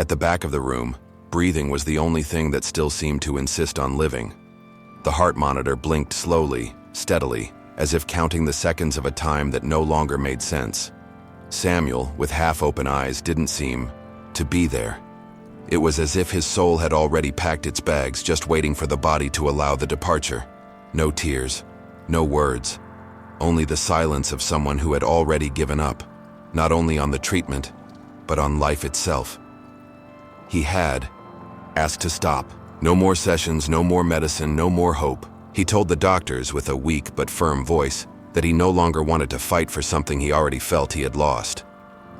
At the back of the room, breathing was the only thing that still seemed to insist on living. The heart monitor blinked slowly, steadily, as if counting the seconds of a time that no longer made sense. Samuel, with half-open eyes, didn't seem to be there. It was as if his soul had already packed its bags, just waiting for the body to allow the departure. No tears, no words, only the silence of someone who had already given up, not only on the treatment, but on life itself. He had asked to stop. No more sessions, no more medicine, no more hope. He told the doctors with a weak but firm voice that he no longer wanted to fight for something he already felt he had lost.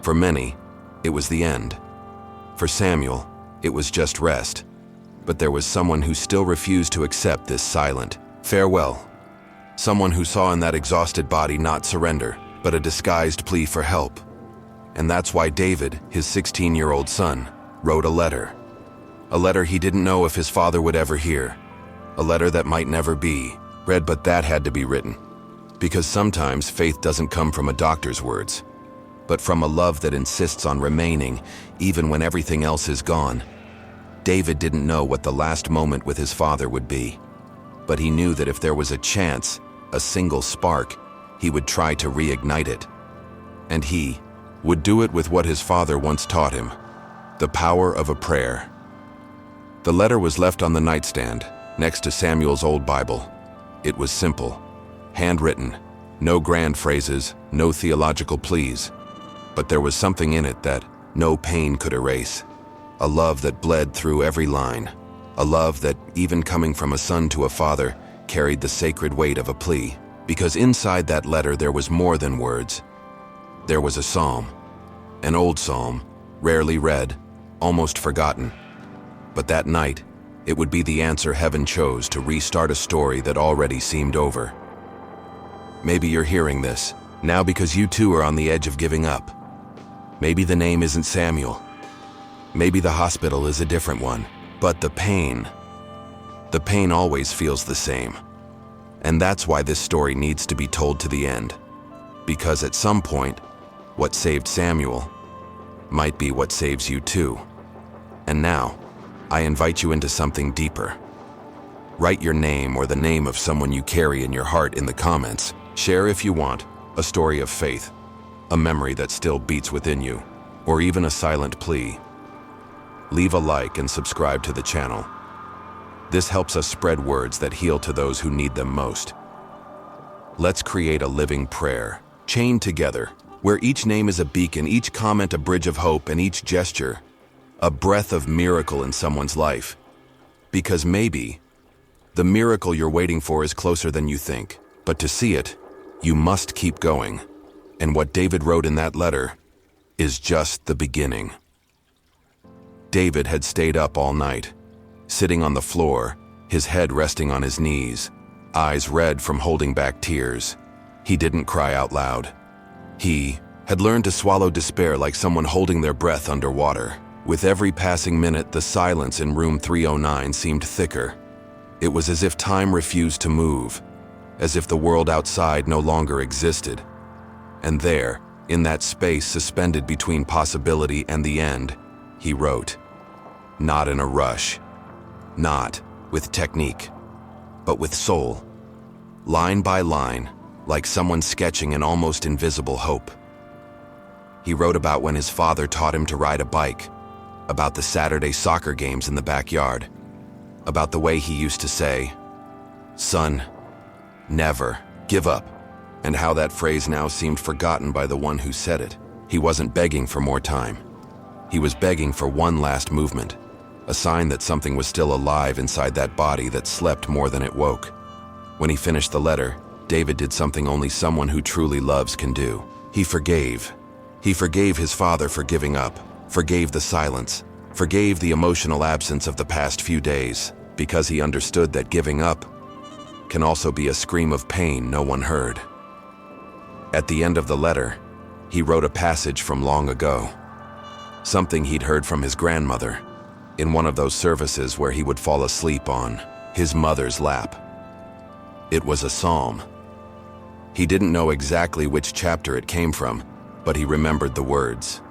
For many, it was the end. For Samuel, it was just rest. But there was someone who still refused to accept this silent farewell. Someone who saw in that exhausted body not surrender, but a disguised plea for help. And that's why David, his 16-year-old son, wrote a letter. A letter he didn't know if his father would ever hear. A letter that might never be read, but that had to be written. Because sometimes faith doesn't come from a doctor's words, but from a love that insists on remaining even when everything else is gone. David didn't know what the last moment with his father would be, but he knew that if there was a chance, a single spark, he would try to reignite it. And he would do it with what his father once taught him, the power of a prayer. The letter was left on the nightstand, next to Samuel's old Bible. It was simple, handwritten, no grand phrases, no theological pleas. But there was something in it that no pain could erase. A love that bled through every line. A love that, even coming from a son to a father, carried the sacred weight of a plea. Because inside that letter there was more than words. There was a psalm. An old psalm, rarely read, almost forgotten. But that night, it would be the answer heaven chose to restart a story that already seemed over. Maybe you're hearing this now because you too are on the edge of giving up. Maybe the name isn't Samuel. Maybe the hospital is a different one. But the pain always feels the same. And that's why this story needs to be told to the end. Because at some point, what saved Samuel might be what saves you too. And now, I invite you into something deeper. Write your name or the name of someone you carry in your heart in the comments. Share if you want, a story of faith, a memory that still beats within you, or even a silent plea. Leave a like and subscribe to the channel. This helps us spread words that heal to those who need them most. Let's create a living prayer, chained together, where each name is a beacon, each comment a bridge of hope, and each gesture a breath of miracle in someone's life. Because maybe the miracle you're waiting for is closer than you think. But to see it, you must keep going. And what David wrote in that letter is just the beginning. David had stayed up all night, sitting on the floor, his head resting on his knees, eyes red from holding back tears. He didn't cry out loud. He had learned to swallow despair like someone holding their breath underwater. With every passing minute, the silence in room 309 seemed thicker. It was as if time refused to move, as if the world outside no longer existed. And there, in that space suspended between possibility and the end, he wrote, not in a rush, not with technique, but with soul, line by line, like someone sketching an almost invisible hope. He wrote about when his father taught him to ride a bike, about the Saturday soccer games in the backyard, about the way he used to say, "Son, never give up," and how that phrase now seemed forgotten by the one who said it. He wasn't begging for more time. He was begging for one last movement, a sign that something was still alive inside that body that slept more than it woke. When he finished the letter, David did something only someone who truly loves can do. He forgave. He forgave his father for giving up, forgave the silence, forgave the emotional absence of the past few days, because he understood that giving up can also be a scream of pain no one heard. At the end of the letter, he wrote a passage from long ago, something he'd heard from his grandmother, in one of those services where he would fall asleep on his mother's lap. It was a psalm. He didn't know exactly which chapter it came from, but he remembered the words.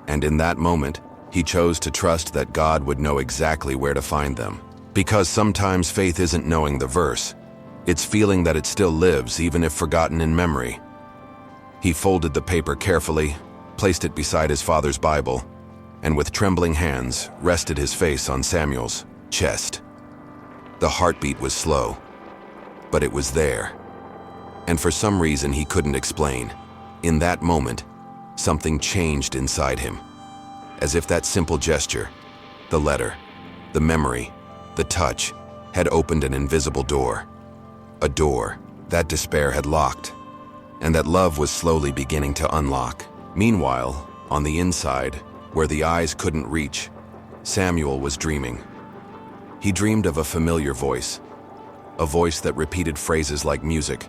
And in that moment, He chose to trust that God would know exactly where to find them. Because sometimes faith isn't knowing the verse, it's feeling that it still lives even if forgotten in memory. He folded the paper carefully, placed it beside his father's Bible, and with trembling hands rested his face on Samuel's chest. The heartbeat was slow, but it was there. And for some reason he couldn't explain. In that moment, something changed inside him. As if that simple gesture, the letter, the memory, the touch, had opened an invisible door. A door that despair had locked, and that love was slowly beginning to unlock. Meanwhile, on the inside, where the eyes couldn't reach, Samuel was dreaming. He dreamed of a familiar voice, a voice that repeated phrases like music,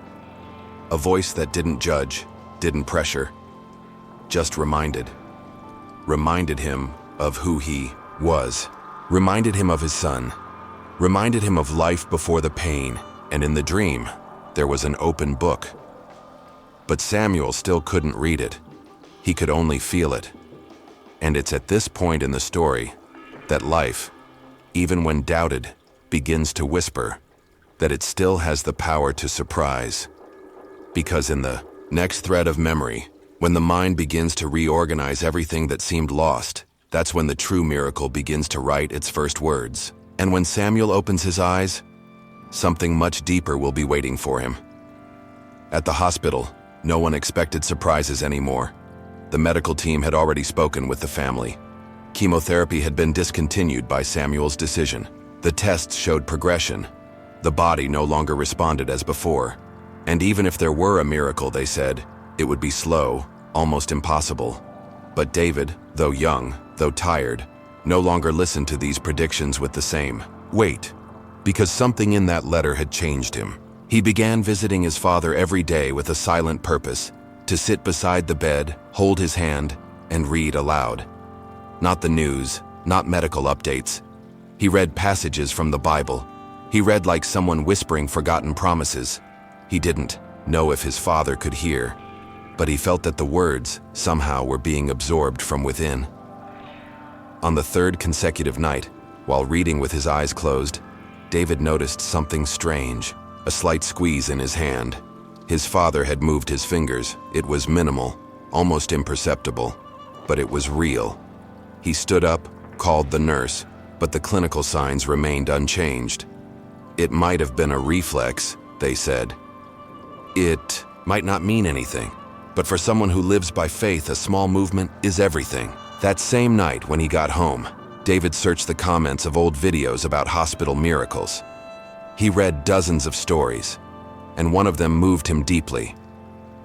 a voice that didn't judge, didn't pressure, just reminded him of who he was, reminded him of his son, reminded him of life before the pain, and in the dream, there was an open book. But Samuel still couldn't read it. He could only feel it. And it's at this point in the story that life, even when doubted, begins to whisper that it still has the power to surprise. Because in the next thread of memory, when the mind begins to reorganize everything that seemed lost, that's when the true miracle begins to write its first words. And when Samuel opens his eyes, something much deeper will be waiting for him. At the hospital, no one expected surprises anymore. The medical team had already spoken with the family. Chemotherapy had been discontinued by Samuel's decision. The tests showed progression. The body no longer responded as before. And even if there were a miracle, they said, it would be slow, almost impossible. But David, though young, though tired, no longer listened to these predictions with the same weight, because something in that letter had changed him. He began visiting his father every day with a silent purpose, to sit beside the bed, hold his hand, and read aloud. Not the news, not medical updates. He read passages from the Bible. He read like someone whispering forgotten promises. He didn't know if his father could hear, but he felt that the words somehow were being absorbed from within. On the third consecutive night, while reading with his eyes closed, David noticed something strange, a slight squeeze in his hand. His father had moved his fingers. It was minimal, almost imperceptible, but it was real. He stood up, called the nurse, but the clinical signs remained unchanged. It might have been a reflex, they said. It might not mean anything, but for someone who lives by faith, a small movement is everything. That same night when he got home, David searched the comments of old videos about hospital miracles. He read dozens of stories, and one of them moved him deeply.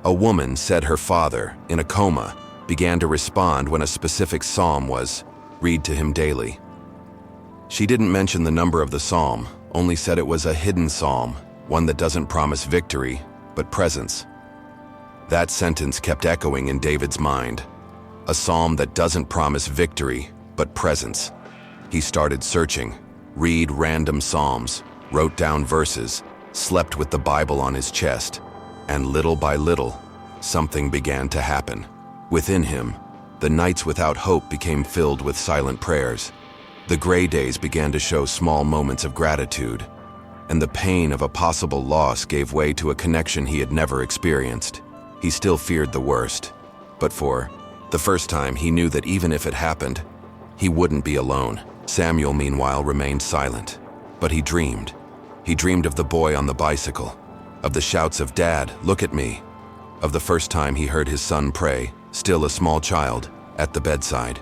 A woman said her father, in a coma, began to respond when a specific psalm was read to him daily. She didn't mention the number of the psalm, only said it was a hidden psalm, one that doesn't promise victory, but presence. That sentence kept echoing in David's mind. A psalm that doesn't promise victory, but presence. He started searching, read random psalms, wrote down verses, slept with the Bible on his chest, and little by little, something began to happen. Within him, the nights without hope became filled with silent prayers. The gray days began to show small moments of gratitude, and the pain of a possible loss gave way to a connection he had never experienced. He still feared the worst, but for the first time he knew that even if it happened, he wouldn't be alone. Samuel, meanwhile, remained silent, but he dreamed. He dreamed of the boy on the bicycle, of the shouts of "Dad, look at me," of the first time he heard his son pray, still a small child, at the bedside.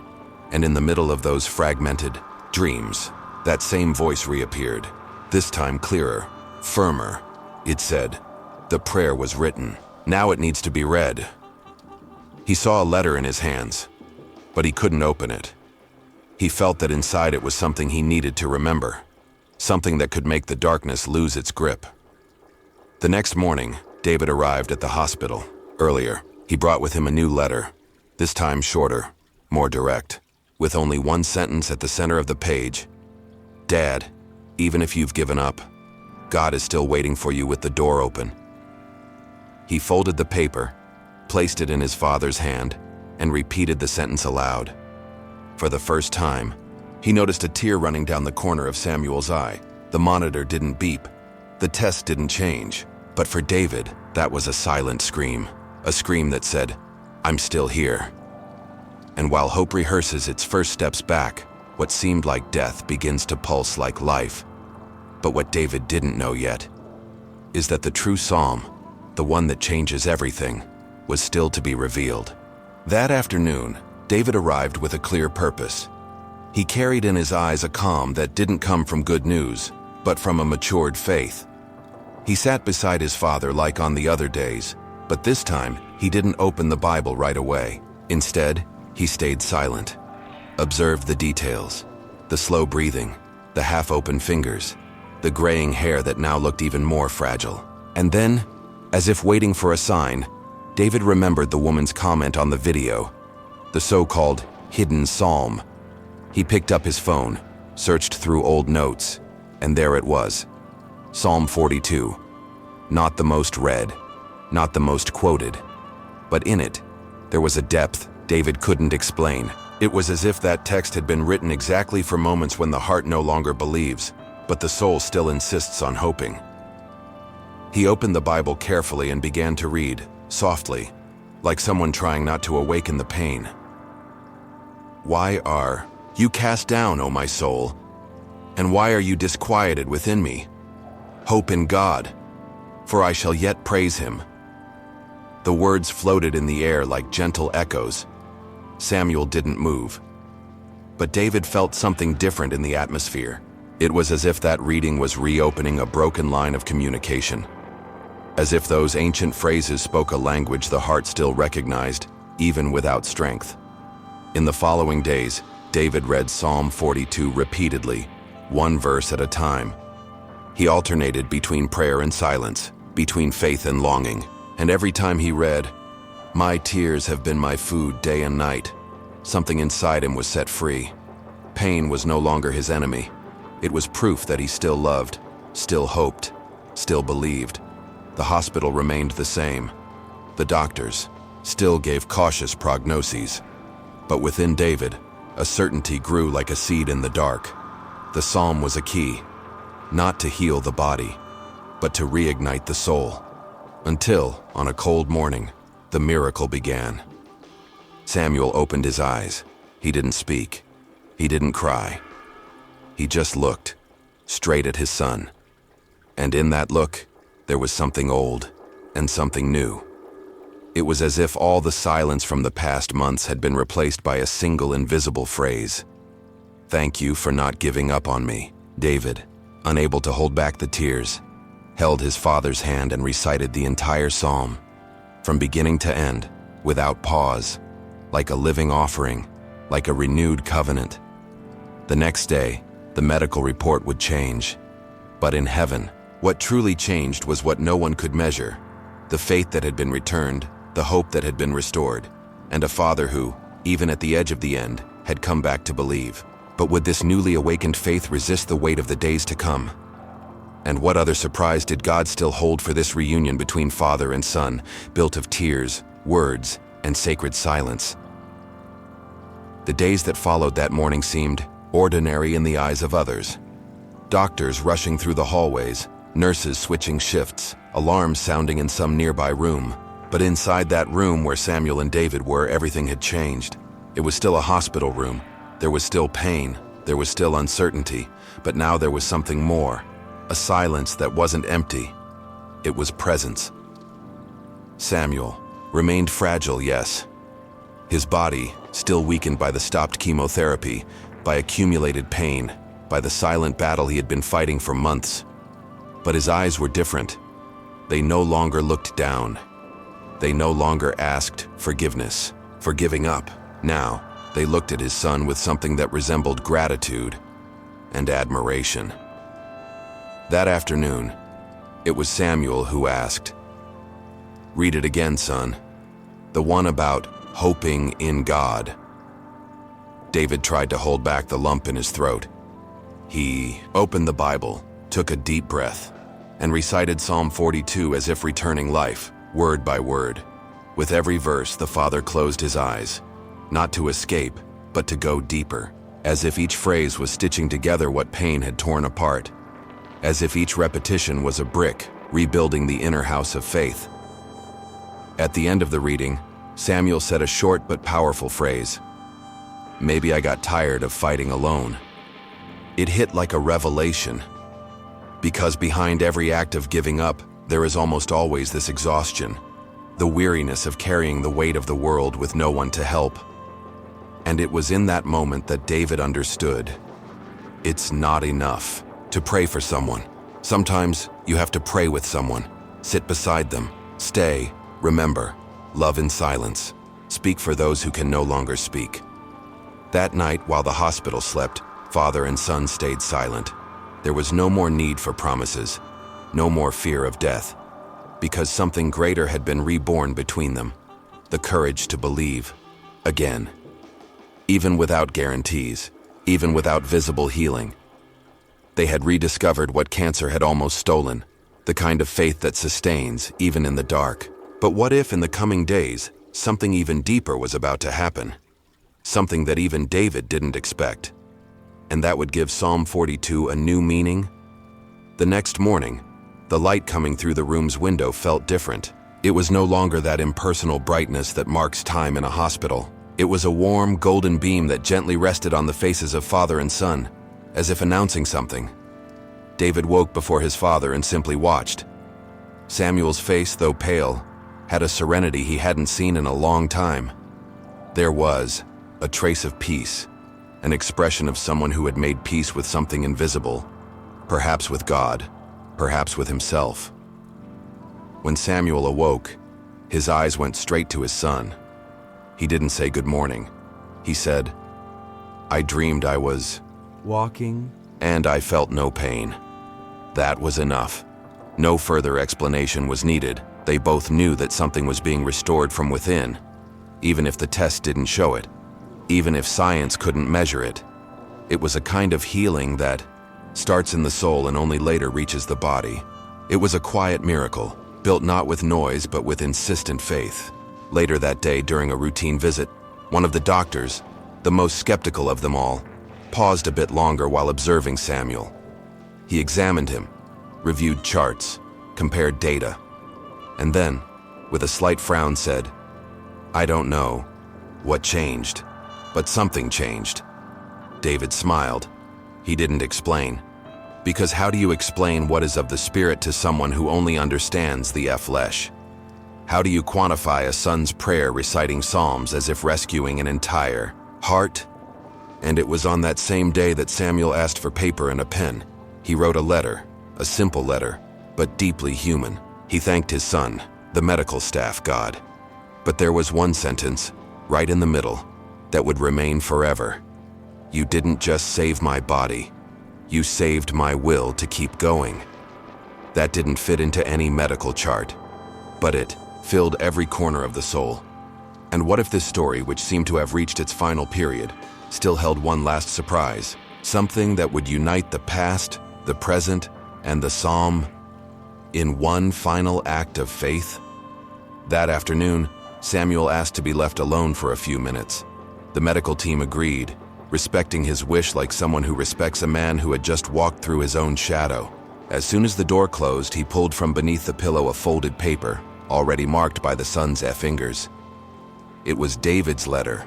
And in the middle of those fragmented dreams, that same voice reappeared, this time clearer, firmer. It said, the prayer was written. Now it needs to be read. He saw a letter in his hands, but he couldn't open it. He felt that inside it was something he needed to remember, something that could make the darkness lose its grip. The next morning, David arrived at the hospital. Earlier, he brought with him a new letter, this time shorter, more direct, with only one sentence at the center of the page. "Dad, even if you've given up, God is still waiting for you with the door open." He folded the paper, placed it in his father's hand, and repeated the sentence aloud. For the first time, he noticed a tear running down the corner of Samuel's eye. The monitor didn't beep. The test didn't change. But for David, that was a silent scream. A scream that said, "I'm still here." And while hope rehearses its first steps back, what seemed like death begins to pulse like life. But what David didn't know yet is that the true psalm, the one that changes everything, was still to be revealed. That afternoon, David arrived with a clear purpose. He carried in his eyes a calm that didn't come from good news, but from a matured faith. He sat beside his father like on the other days, but this time he didn't open the Bible right away. Instead, he stayed silent, observed the details, the slow breathing, the half-open fingers, the graying hair that now looked even more fragile. And then, as if waiting for a sign, David remembered the woman's comment on the video, the so-called hidden psalm. He picked up his phone, searched through old notes, and there it was. Psalm 42. Not the most read, not the most quoted, but in it, there was a depth David couldn't explain. It was as if that text had been written exactly for moments when the heart no longer believes, but the soul still insists on hoping. He opened the Bible carefully and began to read, softly, like someone trying not to awaken the pain. "Why are you cast down, O my soul? And why are you disquieted within me? Hope in God, for I shall yet praise him." The words floated in the air like gentle echoes. Samuel didn't move. But David felt something different in the atmosphere. It was as if that reading was reopening a broken line of communication. As if those ancient phrases spoke a language the heart still recognized, even without strength. In the following days, David read Psalm 42 repeatedly, one verse at a time. He alternated between prayer and silence, between faith and longing, and every time he read, "My tears have been my food day and night," something inside him was set free. Pain was no longer his enemy. It was proof that he still loved, still hoped, still believed. The hospital remained the same. The doctors still gave cautious prognoses. But within David, a certainty grew like a seed in the dark. The psalm was a key, not to heal the body, but to reignite the soul. Until, on a cold morning, the miracle began. Samuel opened his eyes. He didn't speak. He didn't cry. He just looked, straight at his son. And in that look, there was something old and something new. It was as if all the silence from the past months had been replaced by a single invisible phrase. "Thank you for not giving up on me." David, unable to hold back the tears, held his father's hand and recited the entire psalm, from beginning to end, without pause, like a living offering, like a renewed covenant. The next day, the medical report would change. But in heaven, what truly changed was what no one could measure: the faith that had been returned, the hope that had been restored, and a father who, even at the edge of the end, had come back to believe. But would this newly awakened faith resist the weight of the days to come? And what other surprise did God still hold for this reunion between father and son, built of tears, words, and sacred silence? The days that followed that morning seemed ordinary in the eyes of others. Doctors rushing through the hallways, nurses switching shifts, alarms sounding in some nearby room. But inside that room where Samuel and David were, everything had changed. It was still a hospital room. There was still pain. There was still uncertainty. But now there was something more. A silence that wasn't empty. It was presence. Samuel remained fragile, yes. His body, still weakened by the stopped chemotherapy, by accumulated pain, by the silent battle he had been fighting for months. But his eyes were different. They no longer looked down. They no longer asked forgiveness for giving up. Now, they looked at his son with something that resembled gratitude and admiration. That afternoon, it was Samuel who asked, "Read it again, son. The one about hoping in God." David tried to hold back the lump in his throat. He opened the Bible, took a deep breath, and recited Psalm 42 as if returning life, word by word. With every verse, the father closed his eyes, not to escape, but to go deeper, as if each phrase was stitching together what pain had torn apart, as if each repetition was a brick rebuilding the inner house of faith. At the end of the reading, Samuel said a short but powerful phrase: "Maybe I got tired of fighting alone." It hit like a revelation, because behind every act of giving up, there is almost always this exhaustion, the weariness of carrying the weight of the world with no one to help. And it was in that moment that David understood. It's not enough to pray for someone. Sometimes you have to pray with someone, sit beside them, stay, remember, love in silence, speak for those who can no longer speak. That night, while the hospital slept, father and son stayed silent. There was no more need for promises, no more fear of death, because something greater had been reborn between them, the courage to believe again. Even without guarantees, even without visible healing, they had rediscovered what cancer had almost stolen, the kind of faith that sustains even in the dark. But what if in the coming days, something even deeper was about to happen? Something that even David didn't expect. And that would give Psalm 42 a new meaning? The next morning, the light coming through the room's window felt different. It was no longer that impersonal brightness that marks time in a hospital. It was a warm, golden beam that gently rested on the faces of father and son, as if announcing something. David woke before his father and simply watched. Samuel's face, though pale, had a serenity he hadn't seen in a long time. There was a trace of peace, an expression of someone who had made peace with something invisible, perhaps with God, perhaps with himself. When Samuel awoke, his eyes went straight to his son. He didn't say good morning. He said, "I dreamed I was walking, and I felt no pain." That was enough. No further explanation was needed. They both knew that something was being restored from within, even if the test didn't show it, even if science couldn't measure it. It was a kind of healing that starts in the soul and only later reaches the body. It was a quiet miracle, built not with noise but with insistent faith. Later that day, during a routine visit, one of the doctors, the most skeptical of them all, paused a bit longer while observing Samuel. He examined him, reviewed charts, compared data, and then, with a slight frown, said, "I don't know what changed, but something changed." David smiled. He didn't explain, because how do you explain what is of the spirit to someone who only understands the flesh? How do you quantify a son's prayer reciting psalms as if rescuing an entire heart? And it was on that same day that Samuel asked for paper and a pen. He wrote a letter, a simple letter, but deeply human. He thanked his son, the medical staff, God. But there was one sentence, right in the middle, that would remain forever. "You didn't just save my body, you saved my will to keep going." That didn't fit into any medical chart, but it filled every corner of the soul. And what if this story, which seemed to have reached its final period, still held one last surprise? Something that would unite the past, the present, and the psalm in one final act of faith? That afternoon, Samuel asked to be left alone for a few minutes. The medical team agreed, respecting his wish like someone who respects a man who had just walked through his own shadow. As soon as the door closed, he pulled from beneath the pillow a folded paper, already marked by the son's fingers. It was David's letter,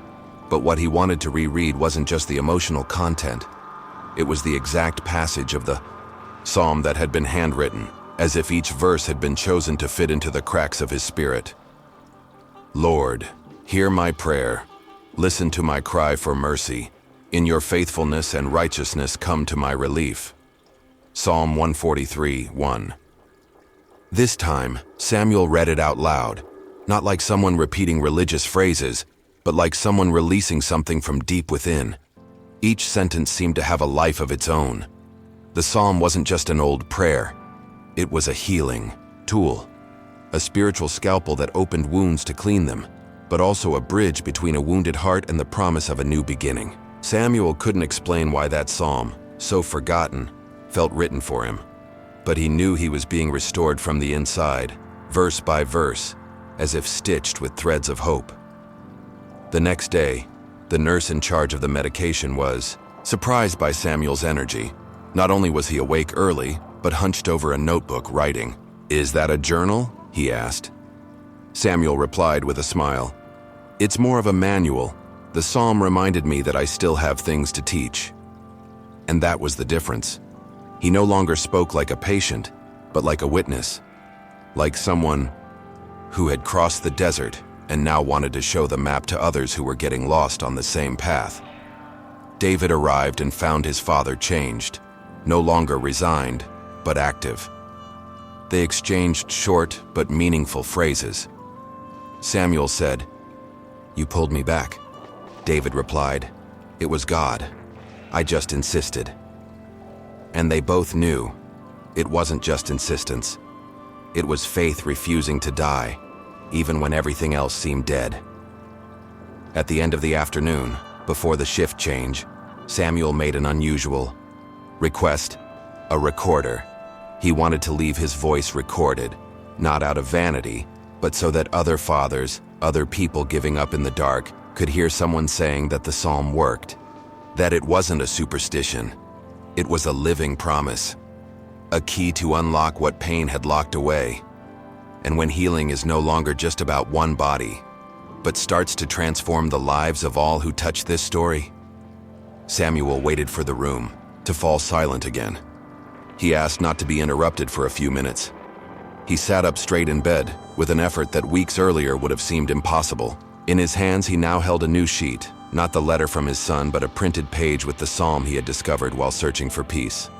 but what he wanted to reread wasn't just the emotional content. It was the exact passage of the psalm that had been handwritten, as if each verse had been chosen to fit into the cracks of his spirit. "Lord, hear my prayer. Listen to my cry for mercy. In your faithfulness and righteousness come to my relief." Psalm 143:1. This time, Samuel read it out loud, not like someone repeating religious phrases, but like someone releasing something from deep within. Each sentence seemed to have a life of its own. The psalm wasn't just an old prayer. It was a healing tool, a spiritual scalpel that opened wounds to clean them, but also a bridge between a wounded heart and the promise of a new beginning. Samuel couldn't explain why that psalm, so forgotten, felt written for him, but he knew he was being restored from the inside, verse by verse, as if stitched with threads of hope. The next day, The nurse in charge of the medication was surprised by Samuel's energy. Not only was he awake early, but hunched over a notebook writing. "Is that a journal?" he asked. Samuel replied with a smile. "It's more of a manual. The psalm reminded me that I still have things to teach." And that was the difference. He no longer spoke like a patient, but like a witness. Like someone who had crossed the desert and now wanted to show the map to others who were getting lost on the same path. David arrived and found his father changed, no longer resigned, but active. They exchanged short but meaningful phrases. Samuel said, "You pulled me back." David replied, "It was God. I just insisted." And they both knew it wasn't just insistence. It was faith refusing to die, even when everything else seemed dead. At the end of the afternoon, before the shift change, Samuel made an unusual request, a recorder. He wanted to leave his voice recorded, not out of vanity, but so that other fathers, other people giving up in the dark, could hear someone saying that the psalm worked, that it wasn't a superstition. It was a living promise, a key to unlock what pain had locked away. And when healing is no longer just about one body, but starts to transform the lives of all who touch this story. Samuel waited for the room to fall silent again. He asked not to be interrupted for a few minutes. He sat up straight in bed with an effort that weeks earlier would have seemed impossible. In his hands, he now held a new sheet, not the letter from his son, but a printed page with the psalm he had discovered while searching for peace.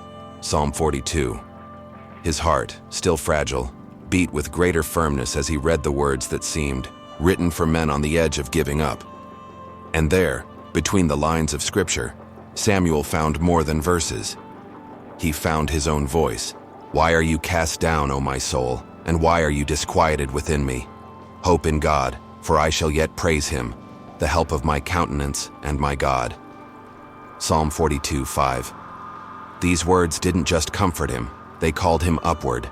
Psalm 42. His heart, still fragile, beat with greater firmness as he read the words that seemed written for men on the edge of giving up. And there, between the lines of scripture, Samuel found more than verses. He found his own voice. "Why are you cast down, O my soul? And why are you disquieted within me? Hope in God, for I shall yet praise him, the help of my countenance and my God." Psalm 42:5. These words didn't just comfort him, they called him upward.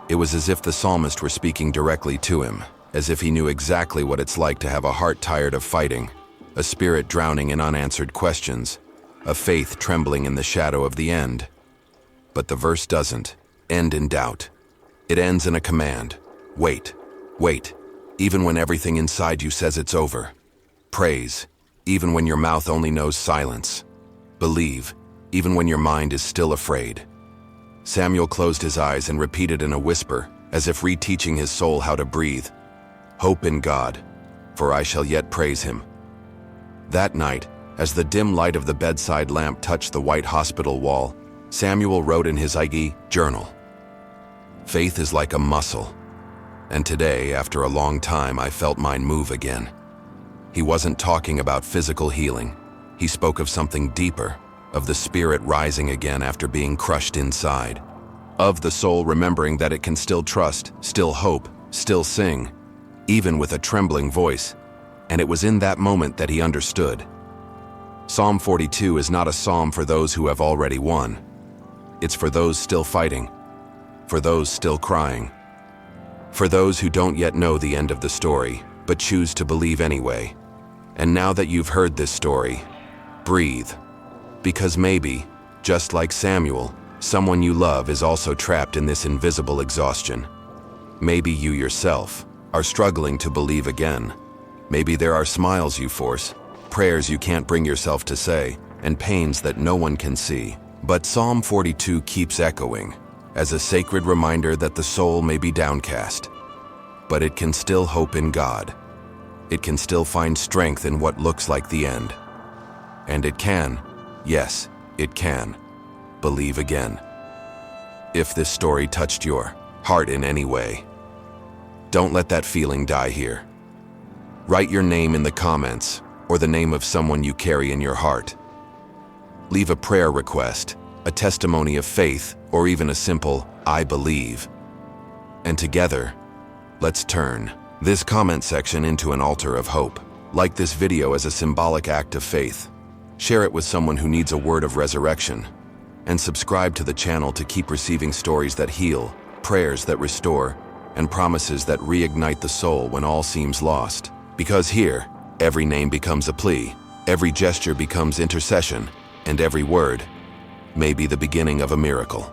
It was as if the psalmist were speaking directly to him, as if he knew exactly what it's like to have a heart tired of fighting, a spirit drowning in unanswered questions, a faith trembling in the shadow of the end. But the verse doesn't end in doubt. It ends in a command. Wait, wait, even when everything inside you says it's over. Praise, even when your mouth only knows silence. Believe, even when your mind is still afraid. Samuel closed his eyes and repeated in a whisper, as if reteaching his soul how to breathe. Hope in God, for I shall yet praise him. That night, as the dim light of the bedside lamp touched the white hospital wall, Samuel wrote in his IG journal, "Faith is like a muscle, and today, after a long time, I felt mine move again." He wasn't talking about physical healing. He spoke of something deeper, of the spirit rising again after being crushed inside, of the soul remembering that it can still trust, still hope, still sing, even with a trembling voice. And it was in that moment that he understood. Psalm 42 is not a psalm for those who have already won. It's for those still fighting, for those still crying, for those who don't yet know the end of the story, but choose to believe anyway. And now that you've heard this story, breathe. Because maybe, just like Samuel, someone you love is also trapped in this invisible exhaustion. Maybe you yourself are struggling to believe again. Maybe there are smiles you force, prayers you can't bring yourself to say, and pains that no one can see. But Psalm 42 keeps echoing, as a sacred reminder that the soul may be downcast, but it can still hope in God. It can still find strength in what looks like the end. And it can, yes, it can, believe again. If this story touched your heart in any way, don't let that feeling die here. Write your name in the comments, or the name of someone you carry in your heart. Leave a prayer request, a testimony of faith, or even a simple, "I believe." And together, let's turn this comment section into an altar of hope. Like this video as a symbolic act of faith. Share it with someone who needs a word of resurrection. And subscribe to the channel to keep receiving stories that heal, prayers that restore, and promises that reignite the soul when all seems lost. Because here, every name becomes a plea, Every gesture becomes intercession, and every word may be the beginning of a miracle.